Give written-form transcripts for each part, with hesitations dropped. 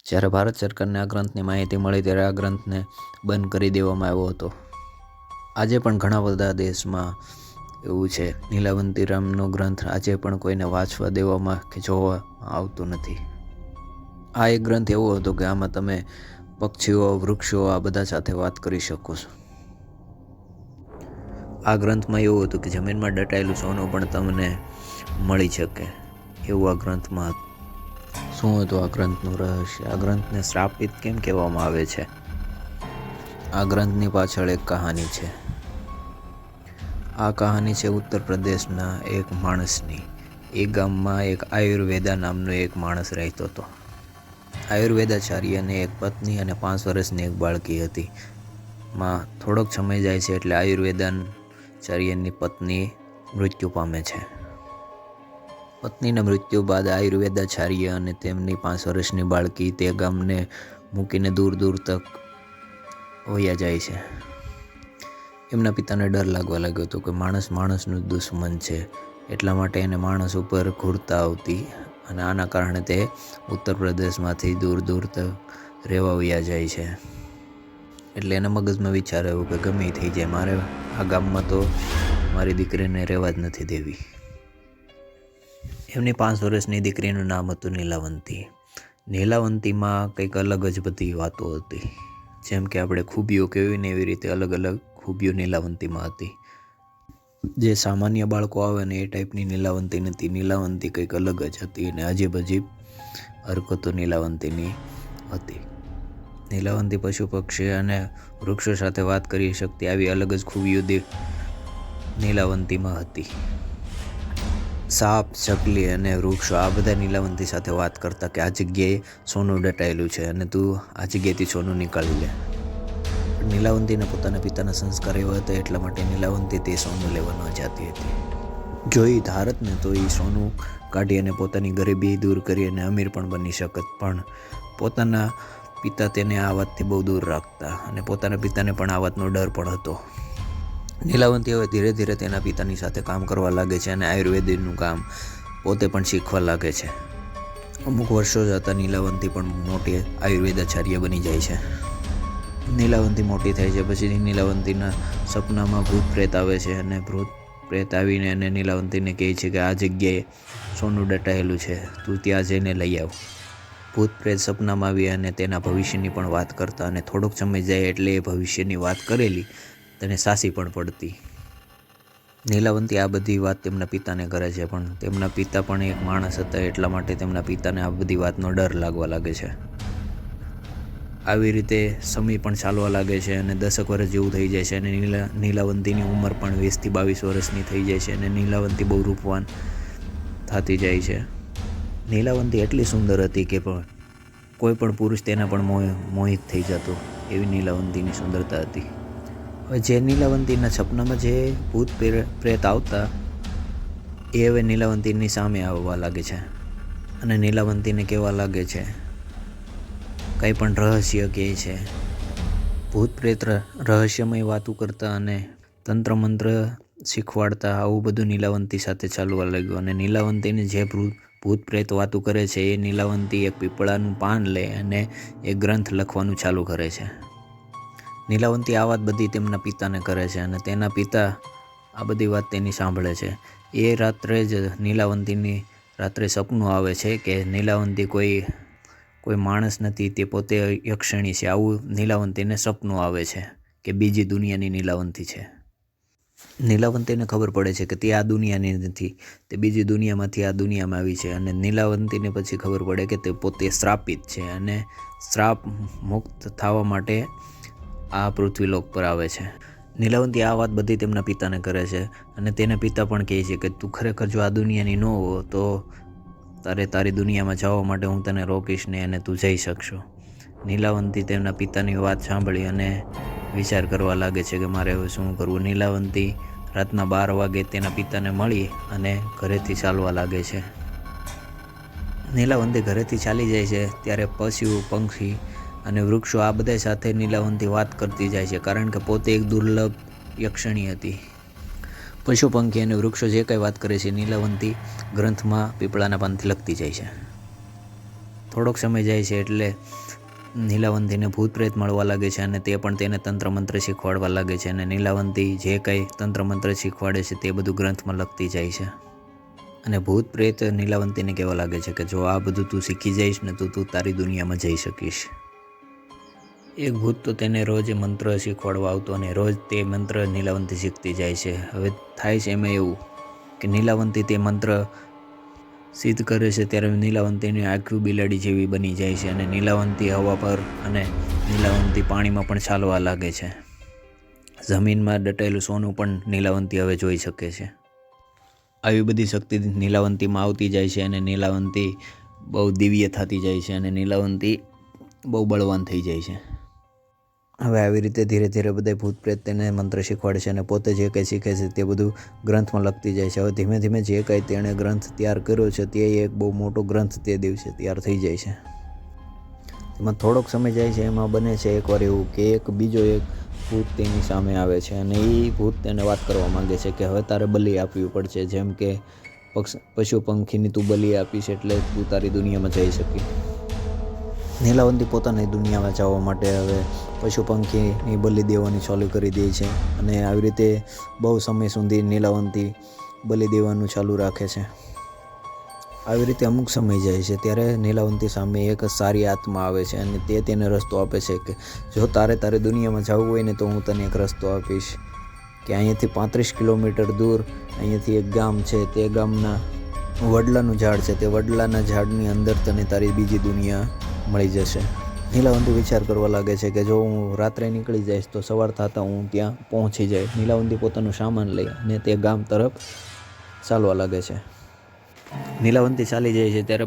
જ્યારે ભારત સરકારને આ ગ્રંથની માહિતી મળી ત્યારે આ ગ્રંથને બંધ કરી દેવામાં આવ્યો હતો. આજે પણ ઘણા બધા દેશમાં એવું છે. નીલાવંતી રામનો ગ્રંથ આજે પણ કોઈને વાંચવા દેવામાં કે જોવા આવતું નથી. આ એક ગ્રંથ એવો હતો કે આમાં તમે પક્ષીઓ, વૃક્ષો આ બધા સાથે વાત કરી શકો છો. આ ગ્રંથમાં એવું હતું કે જમીનમાં દટાયેલું સોનું પણ તમને મળી શકે એવું આ ગ્રંથમાં હતું. શું હતું આ ગ્રંથનું રહસ્ય? આ ગ્રંથને શ્રાપિત કેમ કહેવામાં આવે છે? આ ગ્રંથની પાછળ એક કહાની છે. આ કહાની છે ઉત્તર પ્રદેશના એક માણસની. એ ગામમાં એક આયુર્વેદા નામનો એક માણસ રહેતો હતો. આયુર્વેદાચાર્યને એક પત્ની અને 5 વર્ષની એક બાળકી હતી. થોડોક સમય જાય છે એટલે આયુર્વેદાચાર્યની પત્ની મૃત્યુ પામે છે. પત્નીના મૃત્યુ બાદ આયુર્વેદાચાર્ય અને તેમની 5 વર્ષની બાળકી તે ગામને મૂકીને દૂર દૂર તક વયા જાય છે. એમના પિતાને ડર લાગવા લાગ્યો હતો કે માણસ માણસનું દુશ્મન છે, એટલા માટે એને માણસ ઉપર ઘૂરતા આવતી અને આના કારણે તે ઉત્તર પ્રદેશમાંથી દૂર દૂર તક રહેવા વયા જાય છે. એટલે એના મગજમાં વિચાર આવ્યો કે ગમે થઈ જાય, મારે આ ગામમાં તો મારી દીકરીને રહેવા જ નથી દેવી. એમની 5 વર્ષની દીકરીનું નામ હતું નીલાવંતી. નીલાવંતીમાં કંઈક અલગ જ બધી વાતો હતી. જેમ કે આપણે ખૂબીઓ કહેવી ને એવી રીતે અલગ અલગ ખૂબીઓ નીલાવંતીમાં હતી. જે સામાન્ય બાળકો આવે ને એ ટાઈપની નીલાવંતી નથી. નીલાવંતી કંઈક અલગ જ હતી અને અજીબ અજીબ હરકતો નીલાવંતીની હતી. નીલાવંતી પશુ પક્ષી અને વૃક્ષો સાથે વાત કરી શકતી આવી અલગ જ ખૂબીઓ નીલાવંતીમાં હતી. સાપ, ચકલી અને વૃક્ષો આ બધા નીલાવંતી સાથે વાત કરતા કે આ જગ્યાએ સોનું દટાયેલું છે અને તું આ જગ્યાએથી સોનું નીકાળી લે. નીલાવંતીને પોતાના પિતાના સંસ્કાર એવા હતા એટલા માટે નીલાવંતી તે સોનું લેવા ન જતી હતી. જો એ ધારત ને તો એ સોનું કાઢી અને પોતાની ગરીબી દૂર કરી અને અમીર પણ બની શકત, પણ પોતાના પિતા તેને આ વાતથી બહુ દૂર રાખતા અને પોતાના પિતાને પણ આ વાતનો ડર પણ હતો. નીલાવંતી હવે ધીરે ધીરે તેના પિતાની સાથે કામ કરવા લાગે છે અને આયુર્વેદનું કામ પોતે પણ શીખવા લાગે છે. અમુક વર્ષો જતાં નીલાવંતી પણ મોટી આયુર્વેદાચાર્ય બની જાય છે. નીલાવંતી મોટી થાય છે પછી નીલાવંતીના સપનામાં ભૂત પ્રેત આવે છે અને ભૂત પ્રેત આવીને એને નીલાવંતીને કહે છે કે આ જગ્યાએ સોનું દટાયેલું છે, તું ત્યાં જઈને લઈ આવ. ભૂત પ્રેત સપનામાં આવી અને તેના ભવિષ્યની પણ વાત કરતા અને થોડોક સમય જાય એટલે એ ભવિષ્યની વાત કરેલી તેને સાચી પણ પડતી. નીલાવંતી આ બધી વાત તેમના પિતાને કરે છે, પણ તેમના પિતા પણ એક માણસ હતા એટલા માટે તેમના પિતાને આ બધી વાતનો ડર લાગવા લાગે છે. આવી રીતે સમય પણ ચાલવા લાગે છે અને 10 વર્ષ જેવું થઈ જાય છે અને નીલાવંતીની ઉંમર પણ 20 થી 22 વર્ષની થઈ જાય છે અને નીલાવંતી બહુ રૂપવાન થતી જાય છે. નીલાવંતી એટલી સુંદર હતી કે કોઈ પણ પુરુષ તેના પણ મોહિત થઈ જતો, એવી નીલાવંતીની સુંદરતા હતી. હવે જે નીલાવંતીના સપનામાં જે ભૂત પ્રેત આવતા એ હવે નીલાવંતીની સામે આવવા લાગે છે અને નીલાવંતીને કહેવા લાગે છે, કંઈ પણ રહસ્ય કહે છે. ભૂત પ્રેત રહસ્યમય વાતો કરતા અને તંત્ર મંત્ર શીખવાડતા આવું બધું નીલાવંતી સાથે ચાલવા લાગ્યું અને નીલાવંતીને જે ભૂત પ્રેત વાતો કરે છે એ નીલાવંતી એક પીપળાનું પાન લે અને એક ગ્રંથ લખવાનું ચાલુ કરે છે. નીલાવંતી આ વાત બધી તેમના પિતાને કરે છે અને તેના પિતા આ બધી વાત તેની સાંભળે છે. એ રાત્રે જ નીલાવંતીની રાત્રે સપનું આવે છે કે નીલાવંતી કોઈ માણસ નથી, તે પોતે યક્ષણી છે. આવું નીલાવંતીને સપનું આવે છે કે બીજી દુનિયાની નીલાવંતી છે. નીલાવંતીને ખબર પડે છે કે તે આ દુનિયાની નથી, તે બીજી દુનિયામાંથી આ દુનિયામાં આવી છે અને નીલાવંતીને પછી ખબર પડે કે તે પોતે શ્રાપિત છે અને શ્રાપ મુક્ત થવા માટે આ પૃથ્વીલોક પર આવે છે. નીલાવંતી આ વાત બધી તેમના પિતાને કરે છે અને તેના પિતા પણ કહે છે કે તું ખરેખર જો આ દુનિયાની ન હો તો તારી દુનિયામાં જવા માટે હું તને રોકીશ ને અને તું જઈ શકશો. નીલાવંતી તેમના પિતાની વાત સાંભળી અને વિચાર કરવા લાગે છે કે મારે હવે શું કરવું. નીલાવંતી રાતના 12 વાગે તેના પિતાને મળી અને ઘરેથી ચાલવા લાગે છે. નીલાવંતી ઘરેથી ચાલી જાય છે ત્યારે પશુ, પંખી અને વૃક્ષો આ બધા સાથે નીલાવંતી વાત કરતી જાય છે, કારણ કે પોતે એક દુર્લભ યક્ષણી હતી. પશુ, પંખી અને વૃક્ષો જે કંઈ વાત કરે છે નીલાવંતી ગ્રંથમાં પીપળાના પાનથી લખતી જાય છે. થોડોક સમય જાય છે એટલે નીલાવંતીને ભૂત પ્રેત મળવા લાગે છે અને તે પણ તેને તંત્ર મંત્ર શીખવાડવા લાગે છે અને નીલાવંતી જે કંઈ તંત્ર મંત્ર શીખવાડે છે તે બધું ગ્રંથમાં લખતી જાય છે. અને ભૂત પ્રેત નીલાવંતીને કહેવા લાગે છે કે જો આ બધું તું શીખી જઈશ ને તો તું તારી દુનિયામાં જઈ શકીશ. એક ભૂત તો તેને રોજ મંત્ર શીખવાડવા આવતો અને રોજ તે મંત્ર નીલાવંતી શીખતી જાય છે. હવે થાય છે એમાં એવું કે નીલાવંતી તે મંત્ર સિદ્ધ કરે છે ત્યારે નીલાવંતીની આખું બિલાડી જેવી બની જાય છે અને નીલાવંતી હવા પર અને નીલાવંતી પાણીમાં પણ ચાલવા લાગે છે. જમીનમાં દટાયેલું સોનું પણ નીલાવંતી હવે જોઈ શકે છે. આવી બધી શક્તિ નીલાવંતીમાં આવતી જાય છે અને નીલાવંતી બહુ દિવ્ય થતી જાય છે અને નીલાવંતી બહુ બળવાન થઈ જાય છે. હવે આવી રીતે ધીરે ધીરે બધા ભૂત પ્રેત તેને મંત્ર શીખવાડે છે અને પોતે જે કંઈ શીખે છે તે બધું ગ્રંથમાં લખતી જાય છે. હવે ધીમે ધીમે જે કંઈ તેણે ગ્રંથ તૈયાર કર્યો છે તે એક બહુ મોટો ગ્રંથ તે દિવસે તૈયાર થઈ જાય છે. એમાં થોડોક સમય જાય છે એમાં બને છે એકવાર એવું કે બીજો એક ભૂત તેની સામે આવે છે અને એ ભૂત તેને વાત કરવા માંગે છે કે હવે તારે બલિ આપવી પડશે, જેમ કે પશુ પંખીની તું બલિ આપીશ એટલે તું તારી દુનિયામાં જઈ શકી. નીલાવંતી પોતાની દુનિયામાં જવા માટે હવે પશુ પંખીની બલિ દેવાની ચાલુ કરી દે છે અને આવી રીતે બહુ સમય સુધી નીલાવંતી બલિ દેવાનું ચાલુ રાખે છે. આવી રીતે અમુક સમય જાય છે ત્યારે નીલાવંતી સામે એક સારી આત્મા આવે છે અને તે તેને રસ્તો આપે છે કે જો તારી દુનિયામાં જવું હોય ને તો હું તને એક રસ્તો આપીશ કે અહીંયાથી 35 કિલોમીટર દૂર અહીંયાથી એક ગામ છે, તે ગામના વડલાનું ઝાડ છે, તે વડલાના ઝાડની અંદર તને તારી બીજી દુનિયા મળી જશે. નીલાવંતી વિચાર કરવા લાગે છે કે જો હું રાત્રે નીકળી જઈશ તો સવાર થતાં હું ત્યાં પહોંચી જાય. નીલાવંતી પોતાનું સામાન લઈ અને તે ગામ તરફ ચાલવા લાગે છે. નીલાવંતી ચાલી જાય છે ત્યારે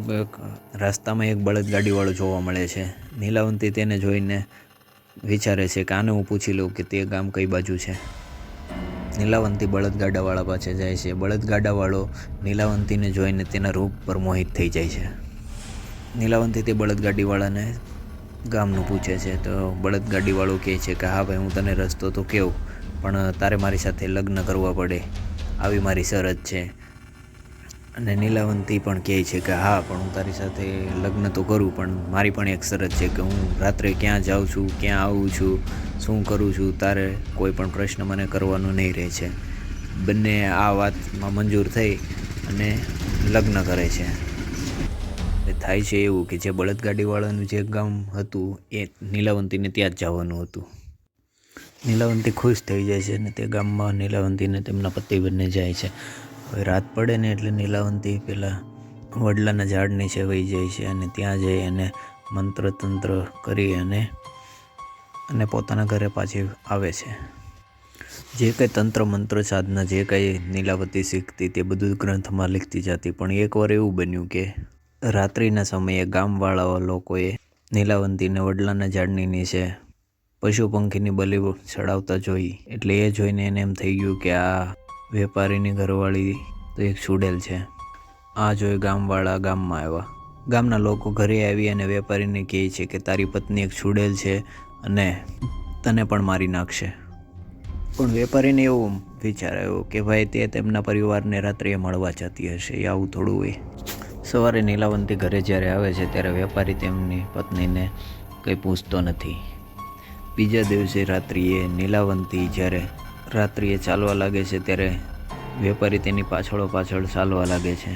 રસ્તામાં એક બળદગાડીવાળો જોવા મળે છે. નીલાવંતી તેને જોઈને વિચારે છે કે આને હું પૂછી લઉં કે તે ગામ કઈ બાજુ છે. નીલાવંતી બળદગાડાવાળા પાસે જાય છે. બળદગાડાવાળો નીલાવંતીને જોઈને તેના રૂપ પર મોહિત થઈ જાય છે. નીલાવંતી તે બળદગાડીવાળાને ગામનું પૂછે છે તો બળદગાડીવાળો કહે છે કે હા ભાઈ, હું તને રસ્તો તો કહું પણ તારે મારી સાથે લગ્ન કરવા પડે, આવી મારી શરત છે. અને નીલાવંતી પણ કહે છે કે હા પણ હું તારી સાથે લગ્ન તો કરું પણ મારી પણ એક શરત છે કે હું રાત્રે ક્યાં જાઉં છું, ક્યાં આવું છું, શું કરું છું, તારે કોઈ પણ પ્રશ્ન મને કરવાનો નહીં રહે છે. બંને આ વાતમાં મંજૂર થઈ અને લગ્ન કરે છે. થાય છે એવું કે જે બળદગાડીવાળાનું જે ગામ હતું એ નીલાવંતીને ત્યાં જ જવાનું હતું. નીલાવંતી ખુશ થઈ જાય છે અને તે ગામમાં નીલાવંતીને તેમના પતિ બંને જાય છે. હવે રાત પડે ને એટલે નીલાવંતી પેલા વડલાના ઝાડ નીચે વહી જાય છે અને ત્યાં જઈ અને મંત્ર તંત્ર કરી અને પોતાના ઘરે પાછી આવે છે. જે કંઈ તંત્ર મંત્ર સાધના જે કંઈ નીલાવંતી શીખતી તે બધું ગ્રંથમાં લખતી જતી. પણ એકવાર એવું બન્યું કે રાત્રિના સમયે ગામવાળા લોકોએ નીલાવંતીને વડલાના ઝાડની નીચે પશુ પંખીની બલિ ચડાવતા જોઈ. એટલે એ જોઈને એને એમ થઈ ગયું કે આ વેપારીની ઘરવાળી તો એક ચૂડેલ છે. આ જોઈ ગામવાળા ગામમાં આવ્યા. ગામના લોકો ઘરે આવી અને વેપારીને કહે છે કે તારી પત્ની એક ચૂડેલ છે અને તને પણ મારી નાખશે. પણ વેપારીને એવું વિચાર આવ્યો કે ભાઈ તે તેમના પરિવારને રાત્રે મળવા જતી હશે, એ આવું થોડું હોય. સવારે નીલાવંતી ઘરે જ્યારે આવે છે ત્યારે વેપારી તેમની પત્નીને કંઈ પૂછતો નથી. બીજા દિવસે રાત્રિએ નીલાવંતી જ્યારે રાત્રિએ ચાલવા લાગે છે ત્યારે વેપારી તેની પાછળ ચાલવા લાગે છે.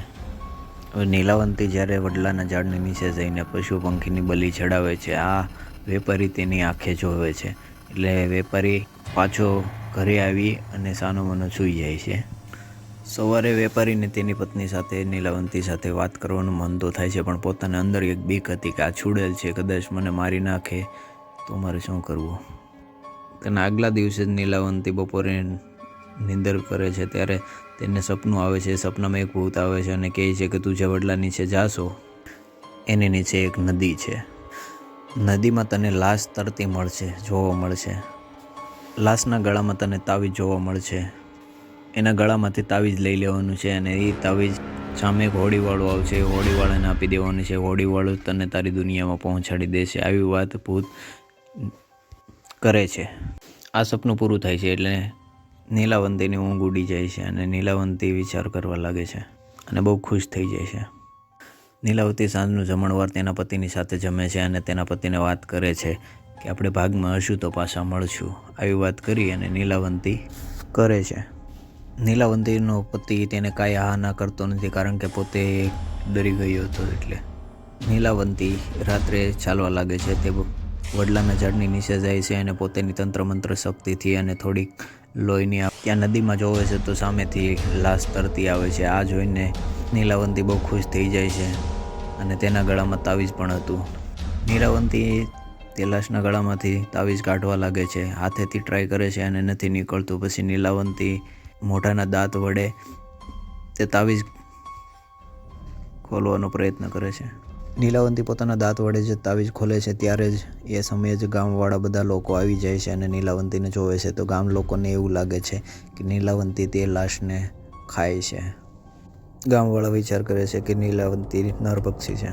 હવે નીલાવંતી જ્યારે વડલાના ઝાડની નીચે જઈને પશુ પંખીની બલિ ચડાવે છે, આ વેપારી તેની આંખે જોવે છે. એટલે વેપારી પાછો ઘરે આવી અને સાનોમાનો સૂઈ જાય છે. સવારે વેપારીને તેની પત્ની સાથે નીલાવંતી સાથે વાત કરવાનું મન તો થાય છે પણ પોતાના અંદર એક બીક હતી કે આ છૂડેલ છે, કદાચ મને મારી નાખે તો મારે શું કરવું. તેના આગલા દિવસે નીલાવંતી બપોરે નિંદર કરે છે ત્યારે તેને સપનું આવે છે. સપનામાં એક ભૂત આવે છે અને કહે છે કે તું જે વડલા નીચે જાશો એની નીચે એક નદી છે. નદીમાં તને લાશ તરતી જોવા મળશે. લાશના ગળામાં તને તાવીજ જોવા મળશે. એના ગળામાંથી તાવીજ લઈ લેવાનું છે અને એ તાવીજ સામે એક હોડીવાળો આવશે, એ હોડીવાળાને આપી દેવાનું છે. હોડીવાળો તને તારી દુનિયામાં પહોંચાડી દેશે. આવી વાત ભૂત કરે છે. આ સપનું પૂરું થાય છે એટલે નીલાવંતીની ઊંઘ ઉડી જાય છે અને નીલાવંતી વિચાર કરવા લાગે છે અને બહુ ખુશ થઈ જાય છે. નીલાવતી સાંજનું જમણવાર તેના પતિની સાથે જમે છે અને તેના પતિને વાત કરે છે કે આપણે ભાગમાં હશું તો પાછા મળશું. આવી વાત કરી અને નીલાવંતી કરે છે. નીલાવંતીનો પતિ તેને કાંઈ હા ના કરતો નથી, કારણ કે પોતે ડરી ગયો હતો. એટલે નીલાવંતી રાત્રે ચાલવા લાગે છે. તે વડલાના ઝાડની નીચે જાય છે અને પોતાની તંત્ર મંત્ર શક્તિથી અને થોડીક લોહીની ત્યાં નદીમાં જોવે છે તો સામેથી લાશ તરતી આવે છે. આ જોઈને નીલાવંતી બહુ ખુશ થઈ જાય છે અને તેના ગળામાં તાવીજ પણ હતું. નીલાવંતી તે લાશના ગળામાંથી તાવીજ કાઢવા લાગે છે. હાથેથી ટ્રાય કરે છે અને નથી નીકળતું. પછી નીલાવંતી મોઢાના દાંત વડે તે તાવીજ ખોલવાનો પ્રયત્ન કરે છે. નીલાવંતી પોતાના દાંત વડે જે તાવીજ ખોલે છે ત્યારે જ એ સમયે જ ગામવાળા બધા લોકો આવી જાય છે અને નીલાવંતીને જોવે છે. તો ગામ લોકોને એવું લાગે છે કે નીલાવંતી તે લાશને ખાય છે. ગામવાળા વિચાર કરે છે કે નીલાવંતી નરભક્ષી છે.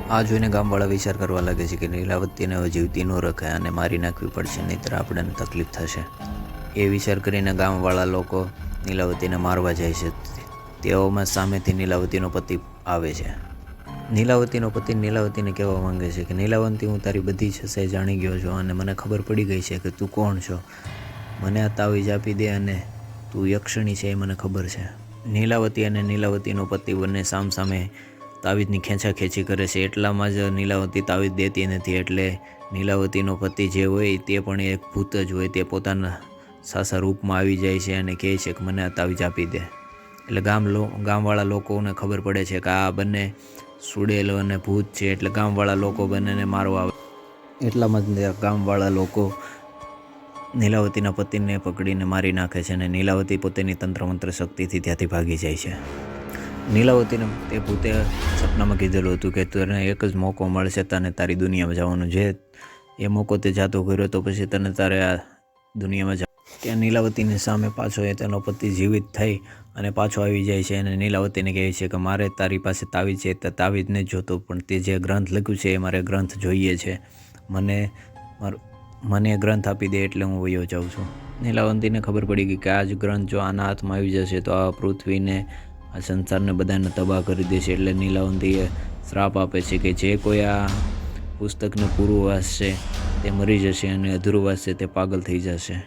આ જોઈને ગામવાળા વિચાર કરવા લાગે છે કે નીલાવંતીને હવે જીવતી ન રખાય અને મારી નાખવી પડશે, નહીંતર આપણને તકલીફ થશે. એ વિચાર કરીને ગામવાળા લોકો નીલાવતીને મારવા જાય છે. તેઓમાં સામેથી નીલાવતીનો પતિ આવે છે. નીલાવતીનો પતિ નીલાવતીને કહેવા માંગે છે કે નીલાવંતી, હું તારી બધી છસાઈ જાણી ગયો છું અને મને ખબર પડી ગઈ છે કે તું કોણ છો. મને આ તાવીજ આપી દે અને તું યક્ષણી છે એ મને ખબર છે. નીલાવતી અને નીલાવતીનો પતિ બંને સામસામે તાવીજની ખેંચાખેંચી કરે છે. એટલામાં જ નીલાવતી તાવીજ દેતી નથી. એટલે નીલાવતીનો પતિ જે હોય તે પણ એક ભૂત જ હોય. તે પોતાના સાસા રૂપમાં આવી જાય છે અને કહે છે કે મને આ તાવીજ આપી દે. એટલે ગામવાળા લોકોને ખબર પડે છે કે આ બંને સુડેલો અને ભૂત છે. એટલે ગામવાળા લોકો બંનેને મારવા આવે. એટલામાં જ ગામવાળા લોકો નીલાવતીના પતિને પકડીને મારી નાખે છે અને નીલાવતી પોતાની તંત્ર શક્તિથી ત્યાંથી ભાગી જાય છે. નીલાવતીને તે ભૂતે સપનામાં કીધેલું હતું કે તને એક જ મોકો મળશે તને તારી દુનિયામાં જવાનું. જે એ મોકો તે જાતો કર્યો તો પછી તને તારે આ દુનિયામાં ત્યાં નીલાવતીની સામે પાછો તેનો પતિ જીવિત થઈ અને પાછો આવી જાય છે અને નીલાવતીને કહે છે કે મારે તારી પાસે તાવીજ છે, તે તાવીજ નથી જોતો, પણ તે જે ગ્રંથ લખ્યું છે એ મારે ગ્રંથ જોઈએ છે. મને એ ગ્રંથ આપી દે એટલે હું વયો જાઉં છું. નીલાવંતીને ખબર પડી ગઈ કે આ જ ગ્રંથ જો આના હાથમાં આવી જશે તો આ પૃથ્વીને, આ સંસારને બધાને તબાહ કરી દેશે. એટલે નીલાવંતીએ શ્રાપ આપે છે કે જે કોઈ આ પુસ્તકને પૂરું વાંચશે તે મરી જશે અને અધૂરું વાંચશે તે પાગલ થઈ જશે.